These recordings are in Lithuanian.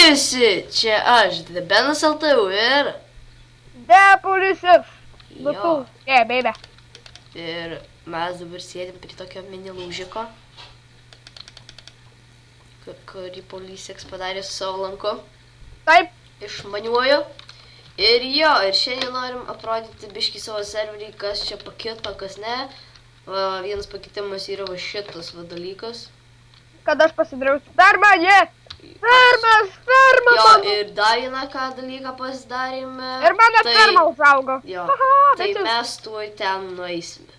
visi, čia aš, Benas LTU ir... Depolisis. Jo. Baby. Ir mes dabar sėdim prie tokio mini lūžiko, kurį Poliseks padarė su savo lanku. Taip. Išmaniuoju. Ir jo, ir šiandien norim aprodyti biškį savo serverį, kas čia pakito, kas ne. Vienas pakitimas yra va šitas va dalykas. Kad aš pasidariau darbą, Fermas. Jo, ir dar vieną ką dalyką pasidarėme. Ir mano ferma užaugo. Jo, Aha, tai bičias. mes tuoj ten nueisime.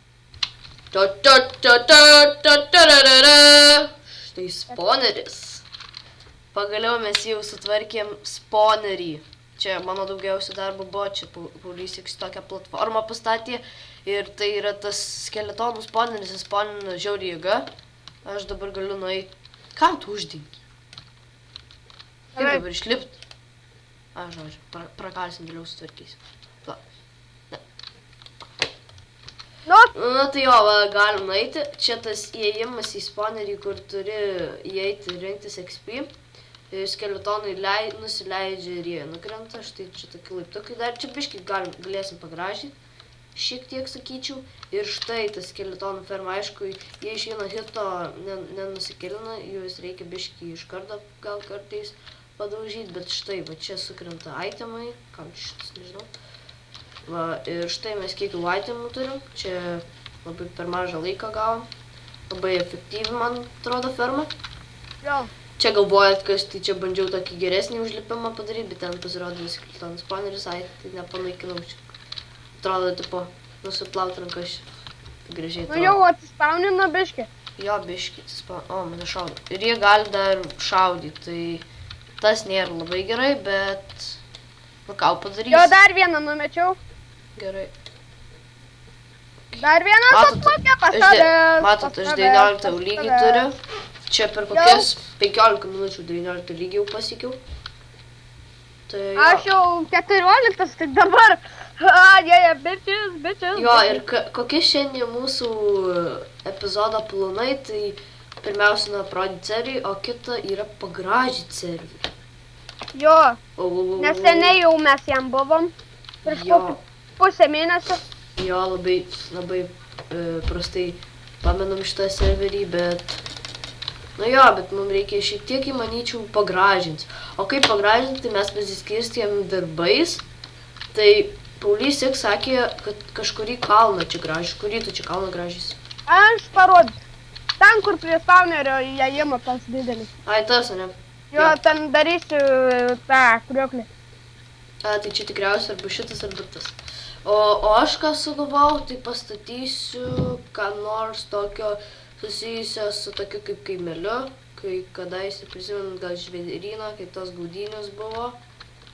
Štai spawneris. Pagaliau mes jau sutvarkėm spawnerį. Čia mano daugiausia darbo buvo, čia Poliseks tokią platformą pastatė. Ir tai yra tas skeletonų spawneris, jis spawnina žiauri jėga. Aš dabar galiu nueiti. Kam tu uždengi? Kaip dabar išlipti? Aš žodžiu, prakalsim, vėliau sutvarkysim. Na tai jo, galim nueiti. Čia tas įėjimas į spawnerį, kur turi įeiti ir rinktis XP. Skeletonai nusileidžia ir jie nukrenta. Štai čia tokie laiptukai dar. Čia biškį galėsim pagražyti. Šiek tiek sakyčiau. Ir štai tas skeletonų ferma, aišku, jie iš vieno hito nenusikilina. Jūs reikia biškį iš karto gal kartais padaužyti. Bet štai, va čia sukrenta itemai. Kam šitas, nežinau. Va, ir štai mes kiek jau itemų turim. Čia labai per mažą laiką gavom. Labai efektyvi, man atrodo, ferma. Jo. Čia galvojat, kad tai čia bandžiau tokį geresnį užlipimą padaryti, bet ten pasirodė skeletonų spawneris, tai nepanaikinau. Atrodo, tipo, nusiplaut rankas. Gražiai atrodo. Nu jau atsispaunino biškį. Jo, biškį atsispaunino. O, mane šaudo. Ir jie gali dar šaudyti, tai tas nėra labai gerai, bet... Nu ką padarysi? Jo, dar vieną numečiau. Gerai. Dar vieną atplukė pastavęs. Matot, aš 19 lygį turiu. Čia per kokias 15 minučių 19 lygį jau pasiekiau. Tai jo. Aš jau 14, tik dabar. Bitches. Jo, ir kokie šiandien mūsų epizodo planai, tai pirmiausia aprodyti seriją, o kita yra pagražyti seriją. Jo, neseniai jau mes jam buvom. Prieš kokį pusę mėnesio. Jo, labai prastai pamenam šitą serverį, bet... Nu jo, bet mums reikia šiek tiek, manyčiau, pagražinti. O kaip pagražinti, tai mes pasiskirstėm darbais. Tai Poliseks sakė, kad kažkurį kalną čia gražys. Kurį tu čia kalną gražys? Aš parodysiu. Ten, kur prie spawnerio įėjimo tas didelis. Ai, tas, ne? Jo, ten darysiu tą krioklį. Tai čia tikriausiai arba šitas, arba tas. O aš ką sugalvojau, tai pastatysiu ką nors tokio susijusio su tokiu kaip kaimeliu, kai kadaise prisimenant gal žvėryną, kaip tos gaudynios buvo,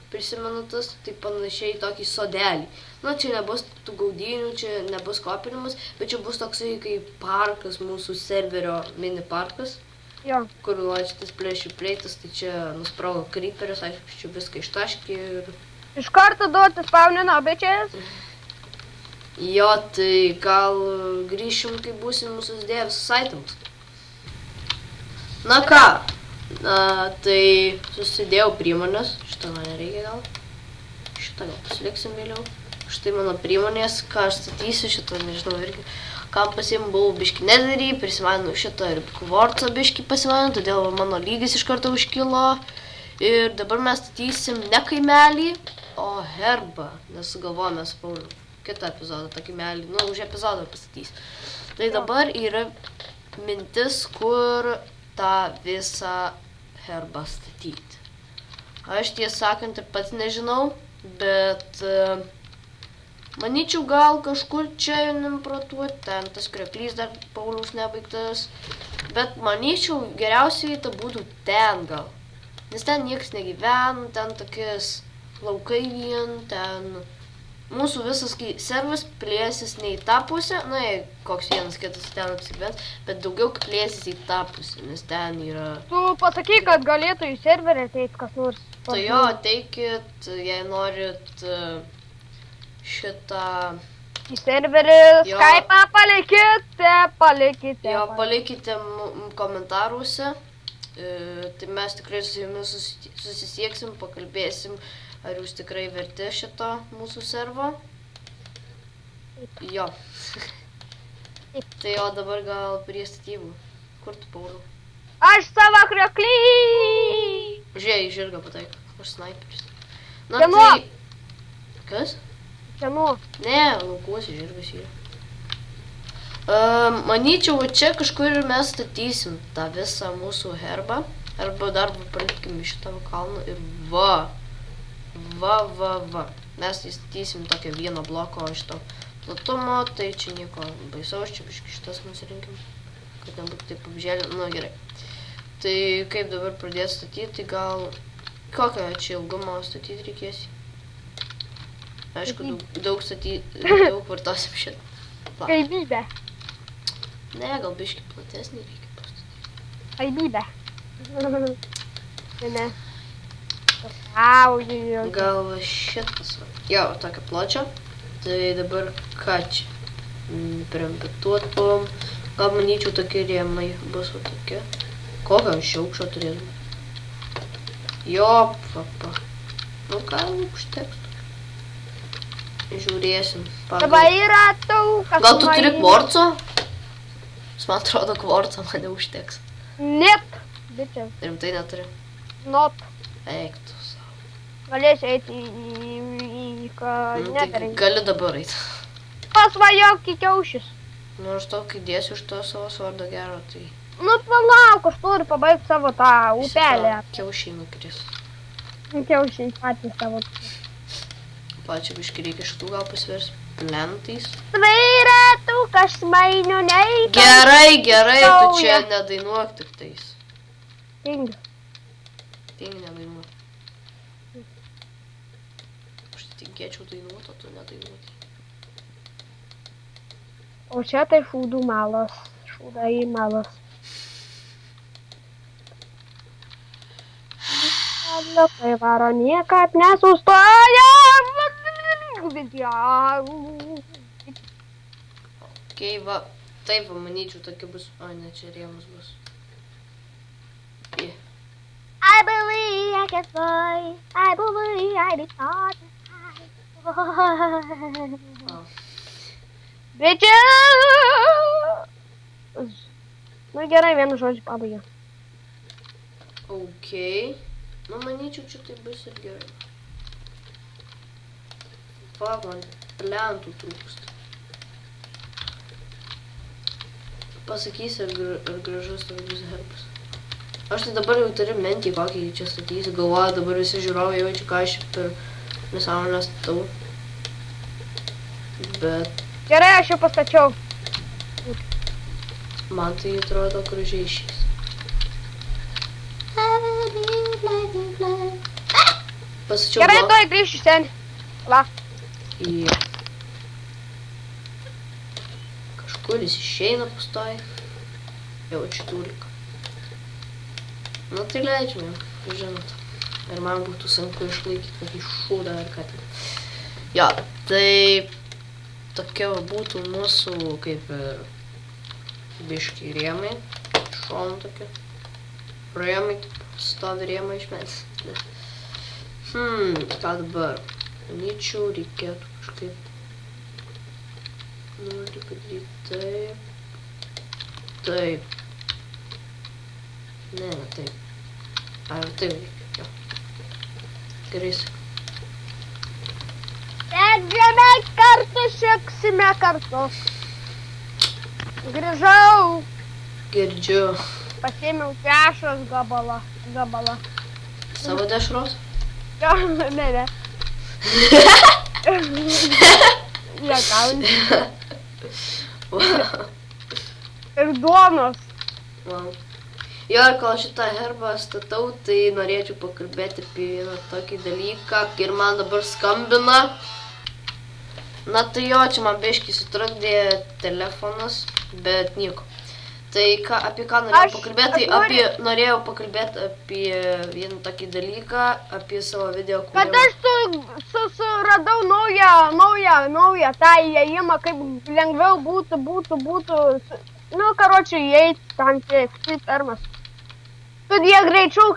prisimenatas, tai panašiai tokį sodelį. Na, čia nebus tų gaudynių, čia nebus kopinimas, bet čia bus toksai kaip parkas, mūsų serverio mini parkas. Jo. Kur šitas plėšių pleitas, tai čia nuspraugo creeperis, aišku, čia viską ištaškė ir... Iš karto duoti spawnino, bičias. Jo, tai gal grįšim, kai būsim mūsų sudėję visus itemus. Na ką, tai susidėjau priemonės, šitą man nereikia gal. Šitą gal pasiliksim vėliau. Štai mano priemonės, ką aš statysiu, šitą nežinau irgi. Kam pasiimu buvau biškį netherį, prisimenu šitą ir kvarcą biškį pasimenu, todėl mano lygis iš karto užkilo. Ir dabar mes statysim ne kaimelį, o herbą, nes sugalvojame su Pauliu kitą epizodą, tą kaimelį, nu, už epizodą pastatys. Tai dabar yra mintis, kur tą visą herbą statyti. Aš tiesą sakant ir pats nežinau, bet manyčiau gal kažkur čia importuoti, ten tas krioklys dar Pauliaus nebaigtas, bet manyčiau geriausiai tai būtų ten gal. Nes ten niekas negyvena, ten tokias laukai vien, ten mūsų visas servas plėsis ne į tą pusę, na, koks vienas kitas ten apsigyvens, bet daugiau plėsis į tą pusę, nes ten yra... Tu pasakyk, kad galėtų į serverį ateit kas nors. Tai jo, ateikit, jei norit šitą... Į serverį Skype'ą palikite. Jo, palikite komentaruose Tai mes tikrai su jumis susisieksim, pakalbėsim, ar jūs tikrai verti šito mūsų servo. Jo. Tai o dabar gal prie statybų. Kur tu, Pauliau? Aš savo krioklį! Žiūrėjai, žirgą pataik. Aš sniperis. Na Kieno? tai... Kas? Kieno? Ne, laukuose žirgas yra. Manyčiau, čia kažkur mes statysim tą visą mūsų herbą. Arba dar palikkim šitą kalną ir va. Mes įstatysim tokią vieną bloką šito platumo, tai čia nieko baisaus, čia biškai šitas nusirinkim, kad nebūtų taip apžėlė. Nu, gerai. Tai kaip dabar pradėti statyti, tai gal kokią čia ilgumą statyti reikės? Aišku, daug vartosim šitą. Gaibybė. Ne, gal biškai platesnį reikia pastatyti. Gaibybė. Ne. Gal šitas va. Jo, tokio pločio. Tai dabar ką čia? Prempetuotum. Gal manyčiau tokie rėmai bus va tokie. Kokio aukščio turėtum? Jo, papa. Nu ką, užteks. Žiūrėsim. Dabar yra tau, kas gal tu turi kvorco? Man atrodo, kvorco man neužteks. Nep, bičias. Rimtai neturi? Nop. Eik tu savo. Galėsiu eiti į Tai gali dabar eiti. Pasvajok į kiaušis. Nu, aš tau, kai dėsiu už to savo svardą gero, tai... Nu, palauk, aš turiu pabaigti savo tą upelę. Kiaušiai nukris. Kiaušiai patys savo. Pačią biškai reikia šitų gal pasvers plentais. Vairatukas mainiu nei... Gerai, tu čia nedainuok tik tais. Tingi. Tingi nedainuok. Aš tikėčiau dainuot, o tu nedainuoti. O čia tai šūdų malas. Šūdai malas. Tai varo niekad nesustoja. Okei, va. Taip, manyčiau, tokia bus. O, ne, čia rėmus bus. I believe I can fly. I believe I be taught to fly. Bitches! Nu gerai, vienu žodžiu pabaigia. Okei. Nu, manyčiau, čia tai bus ir gerai. Va, man plentų trūksta. Pasakysi, ar gražus tavo bus herbas. Aš tai dabar jau turiu mentį, kokį čia statysiu. Galvoju, dabar visi žiūrovai jaučia, ką aš per nesąmonę statau. Bet... Gerai, aš jau pastačiau. Man tai atrodo gražiai šis. Pastačiau Gerai, bloką. tuoj grįžti ten. Va. Į... Kažkur jis išeina pastoji. Jau čia tūrika. Nu tai leidžiam jau, žinot. Ir man būtų sunku išlaikyti kokį šūdą ar ką tai. Jo, tai... Tokia būtų mūsų kaip biški rėmai. Šonų tokie. Rėmai, stovi rėmai išmės. Ką dabar? Manyčiau, reikėtų kažkaip... Noriu padaryti taip. Taip. Ne, taip. Ar taip reikia, jo. Gerai sakai. Sėdžiame kartu, šeksime kartu. Grįžau. Girdžiu. Pasiėmiau dešros gabalą. Savo dešros? Jo, ne. Jekauni. Ir duonos. Wow. Jo, ir kol šitą herbą statau, tai norėčiau pakalbėti apie vieną tokį dalyką. Ir man dabar skambina. Na tai jo, čia man biškai sutrukdė telefonas, bet nieko. Tai apie ką norėjau pakalbėti? Norėjau pakalbėti apie vieną tokį dalyką, apie savo video kūrimą. Kad aš suradau naują tą įėjimą, kaip lengviau būtų. Nu, karočiui, įeiti tam fermas. Kad jie greičiau